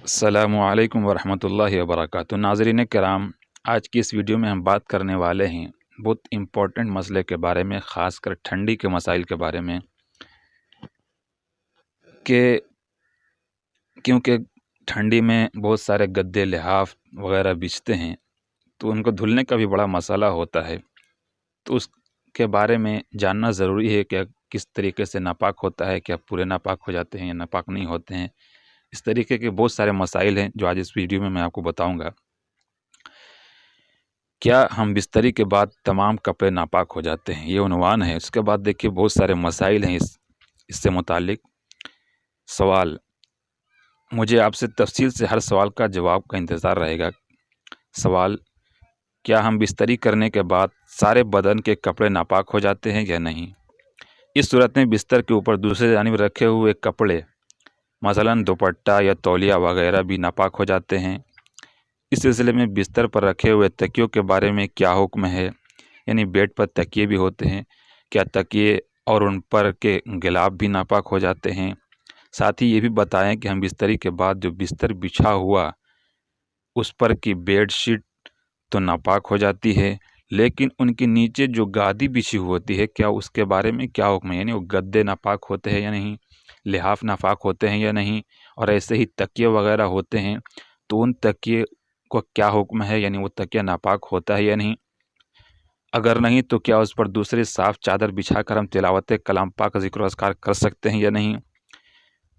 अस्सलामुअलैकुम वरहमतुल्लाहि वबरकातुहू। नाज़रीन कराम, आज की इस वीडियो में हम बात करने वाले हैं बहुत इम्पोर्टेंट मसले के बारे में, ख़ासकर ठंडी के मसाइल के बारे में कि क्योंकि ठंडी में बहुत सारे गद्दे लिहाफ वगैरह बिछते हैं तो उनको धुलने का भी बड़ा मसला होता है। तो उसके बारे में जानना ज़रूरी है कि किस तरीके से नापाक होता है, क्या पूरे नापाक हो जाते हैं या नापाक नहीं होते हैं। इस तरीके के बहुत सारे मसाइल हैं जो आज इस वीडियो में मैं आपको बताऊंगा। क्या हम बिस्तरी के बाद तमाम कपड़े नापाक हो जाते हैं, ये उन्वान है। उसके बाद देखिए बहुत सारे मसाइल हैं इससे मुतालिक सवाल। मुझे आपसे तफसील से हर सवाल का जवाब का इंतज़ार रहेगा। सवाल: क्या हम बिस्तरी करने के बाद सारे बदन के कपड़े नापाक हो जाते हैं या नहीं? इस सूरत में बिस्तर के ऊपर दूसरे जानिब रखे हुए कपड़े मसलन दुपट्टा या तौलिया वगैरह भी नापाक हो जाते हैं। इस सिलसिले में बिस्तर पर रखे हुए तकियों के बारे में क्या हुक्म है? यानी बेड पर तकिए भी होते हैं, क्या तकिए और उन पर के गिलाफ भी नापाक हो जाते हैं? साथ ही ये भी बताएं कि हम बिस्तरी के बाद जो बिस्तर बिछा हुआ उस पर की बेड शीट तो नापाक हो जाती है, लेकिन उनके नीचे जो गादी बिछी हुई होती है, क्या उसके बारे में क्या हुक्म है? यानी वो गद्दे नापाक होते हैं या नहीं, लिहाफ नापाक होते हैं या नहीं। और ऐसे ही तकिए वगैरह होते हैं तो उन तकिए को क्या हुक्म है? यानी वो तकिया नापाक होता है या नहीं। अगर नहीं तो क्या उस पर दूसरी साफ़ चादर बिछाकर हम तिलावत कलाम पाक का ज़िक्र अज़कार कर सकते हैं या नहीं।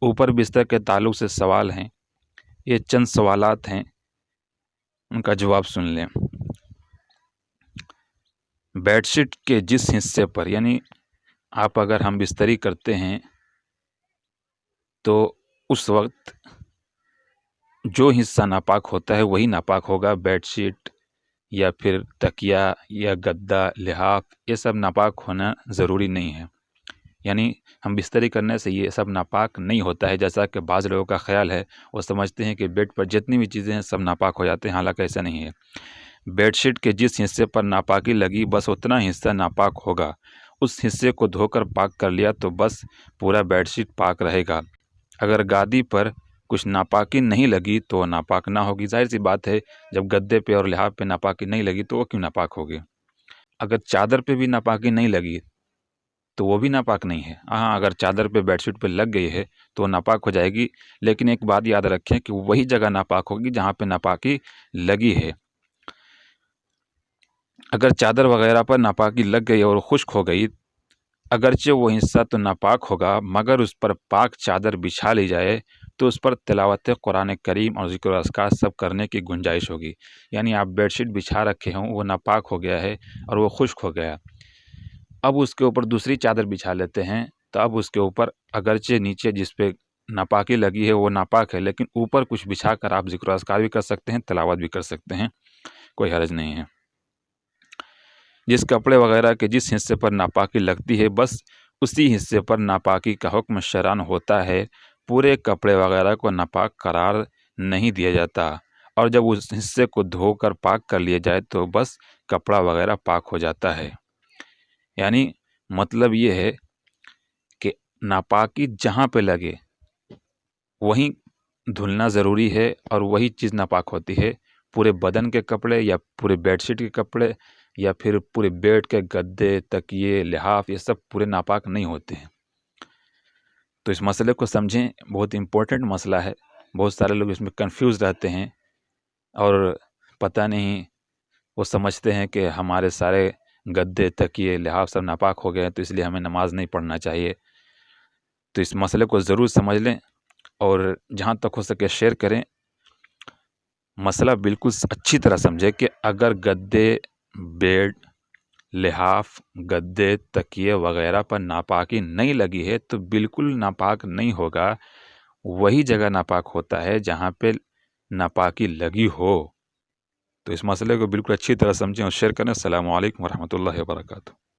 ऊपर बिस्तर के ताल्लुक़ से सवाल हैं, ये चंद सवालात हैं, उनका जवाब सुन लें। बेडशीट के जिस हिस्से पर, यानी आप अगर हम बिस्तरी करते हैं तो उस वक्त जो हिस्सा नापाक होता है वही नापाक होगा। बेडशीट या फिर तकिया या गद्दा, लिहाफ, ये सब नापाक होना ज़रूरी नहीं है। यानी हम बिस्तरी करने से ये सब नापाक नहीं होता है, जैसा कि बाज़ लोगों का ख़्याल है। वो समझते हैं कि बेड पर जितनी भी चीज़ें हैं सब नापाक हो जाते हैं, हालांकि ऐसा नहीं है। बेडशीट के जिस हिस्से पर नापाकी लगी बस उतना हिस्सा नापाक होगा। उस हिस्से को धोकर पाक कर लिया तो बस पूरा बेडशीट पाक रहेगा। अगर गादी पर कुछ नापाकी नहीं लगी तो नापाक ना होगी। ज़ाहिर सी बात है, जब गद्दे पे और लिहाफ पे नापाकी नहीं लगी तो वो क्यों नापाक होगी। अगर चादर पे भी नापाकी नहीं लगी तो वो भी नापाक नहीं है। हाँ, अगर चादर पे बेडशीट पे लग गई है तो नापाक हो जाएगी, लेकिन एक बात याद रखें कि वही जगह नापाक होगी जहाँ पे नापाकी लगी है। अगर चादर वगैरह पर नापाकी लग गई और खुश्क हो गई, अगरचे वो हिस्सा तो नापाक होगा, मगर उस पर पाक चादर बिछा ली जाए तो उस पर तिलावत कुरान करीम और ज़िक्र अज़कार सब करने की गुंजाइश होगी। यानी आप बेडशीट बिछा रखे हों, वो नापाक हो गया है और वो खुश्क हो गया, अब उसके ऊपर दूसरी चादर बिछा लेते हैं तो अब उसके ऊपर अगरचे नीचे जिस पे नापाकी लगी है वो नापाक है, लेकिन ऊपर कुछ बिछा कर आप ज़िक्र अज़कार भी कर सकते हैं, तिलावत भी कर सकते हैं, कोई हर्ज नहीं है। जिस कपड़े वगैरह के जिस हिस्से पर नापाकी लगती है बस उसी हिस्से पर नापाकी का हुक्म शरअन होता है। पूरे कपड़े वगैरह को नापाक करार नहीं दिया जाता, और जब उस हिस्से को धोकर पाक कर लिया जाए तो बस कपड़ा वगैरह पाक हो जाता है। यानी मतलब ये है कि नापाकी जहाँ पे लगे वहीं धुलना ज़रूरी है और वही चीज़ नापाक होती है। पूरे बदन के कपड़े या पूरे बेडशीट के कपड़े या फिर पूरे बेड के गद्दे, तकिए, लिहाफ, ये सब पूरे नापाक नहीं होते हैं। तो इस मसले को समझें, बहुत इम्पोर्टेंट मसला है। बहुत सारे लोग इसमें कंफ्यूज रहते हैं और पता नहीं, वो समझते हैं कि हमारे सारे गद्दे, तकिए, लिहाफ सब नापाक हो गए हैं तो इसलिए हमें नमाज नहीं पढ़ना चाहिए। तो इस मसले को ज़रूर समझ लें और जहाँ तक हो सके शेयर करें। मसला बिल्कुल अच्छी तरह समझे कि अगर गद्दे, बेड, लिहाफ, गद्दे, तकिए वगैरह पर नापाकी नहीं लगी है तो बिल्कुल नापाक नहीं होगा। वही जगह नापाक होता है जहाँ पे नापाकी लगी हो। तो इस मसले को बिल्कुल अच्छी तरह समझें और शेयर करें। अस्सलामु अलैकुम वरहमतुल्लाहि वबरकातुहू।